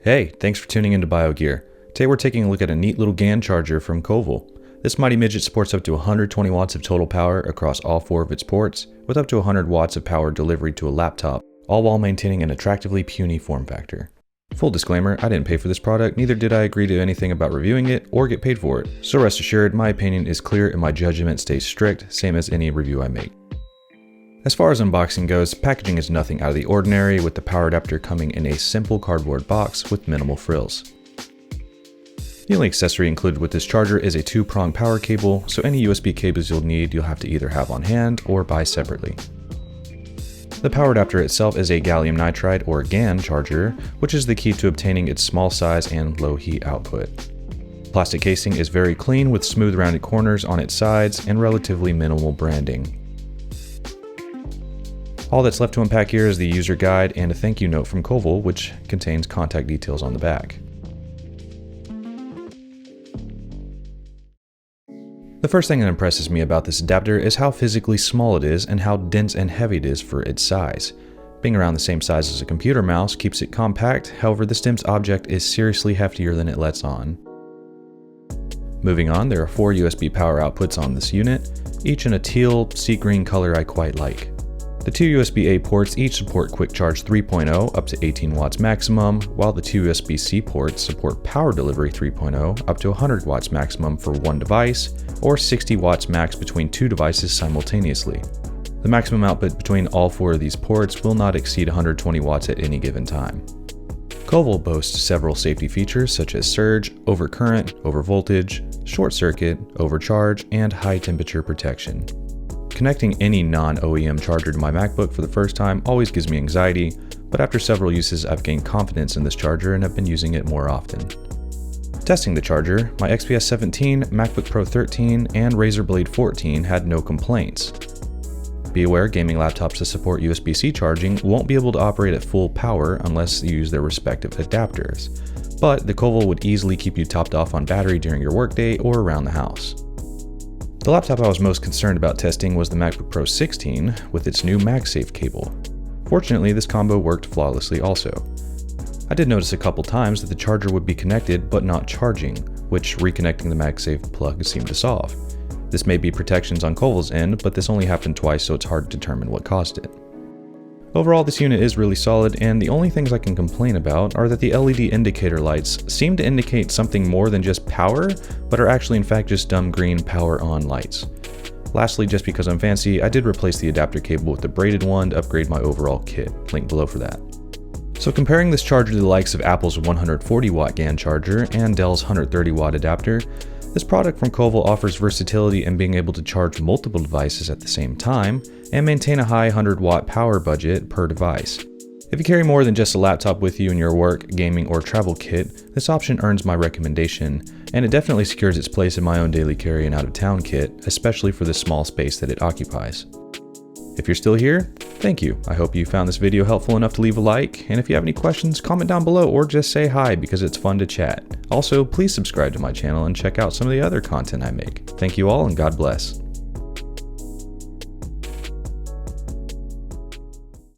Hey, thanks for tuning into BioGear. Today we're taking a look at a neat little GaN charger from KOVOL. This mighty midget supports up to 120 watts of total power across all 4 of its ports, with up to 100 watts of power delivery to a laptop, all while maintaining an attractively puny form factor. Full disclaimer, I didn't pay for this product, neither did I agree to anything about reviewing it or get paid for it. So rest assured, my opinion is clear and my judgment stays strict, same as any review I make. As far as unboxing goes, packaging is nothing out of the ordinary, with the power adapter coming in a simple cardboard box with minimal frills. The only accessory included with this charger is a 2-prong power cable, so any USB cables you'll need you'll have to either have on hand or buy separately. The power adapter itself is a gallium nitride or GaN charger, which is the key to obtaining its small size and low heat output. Plastic casing is very clean with smooth rounded corners on its sides and relatively minimal branding. All that's left to unpack here is the user guide and a thank you note from KOVOL, which contains contact details on the back. The first thing that impresses me about this adapter is how physically small it is and how dense and heavy it is for its size. Being around the same size as a computer mouse keeps it compact, however this dense object is seriously heftier than it lets on. Moving on, there are 4 USB power outputs on this unit, each in a teal, sea green color I quite like. The 2 USB-A ports each support Quick Charge 3.0 up to 18 watts maximum, while the 2 USB-C ports support Power Delivery 3.0 up to 100 watts maximum for one device, or 60 watts max between 2 devices simultaneously. The maximum output between all 4 of these ports will not exceed 120 watts at any given time. KOVOL boasts several safety features such as surge, overcurrent, overvoltage, short circuit, overcharge, and high temperature protection. Connecting any non-OEM charger to my MacBook for the first time always gives me anxiety, but after several uses I've gained confidence in this charger and have been using it more often. Testing the charger, my XPS 17, MacBook Pro 13, and Razer Blade 14 had no complaints. Be aware, gaming laptops that support USB-C charging won't be able to operate at full power unless you use their respective adapters, but the KOVOL would easily keep you topped off on battery during your workday or around the house. The laptop I was most concerned about testing was the MacBook Pro 16 with its new MagSafe cable. Fortunately, this combo worked flawlessly also. I did notice a couple times that the charger would be connected but not charging, which reconnecting the MagSafe plug seemed to solve. This may be protections on KOVOL's end, but this only happened twice, so it's hard to determine what caused it. Overall, this unit is really solid, and the only things I can complain about are that the LED indicator lights seem to indicate something more than just power, but are actually in fact just dumb green power on lights. Lastly, just because I'm fancy, I did replace the adapter cable with the braided one to upgrade my overall kit, link below for that. So comparing this charger to the likes of Apple's 140 watt GaN charger and Dell's 130 watt adapter, this product from KOVOL offers versatility in being able to charge multiple devices at the same time and maintain a high 100 watt power budget per device. If you carry more than just a laptop with you in your work, gaming, or travel kit, this option earns my recommendation, and it definitely secures its place in my own daily carry and out-of-town kit, especially for the small space that it occupies. If you're still here, thank you. I hope you found this video helpful enough to leave a like, and if you have any questions, comment down below or just say hi because it's fun to chat. Also, please subscribe to my channel and check out some of the other content I make. Thank you all and God bless.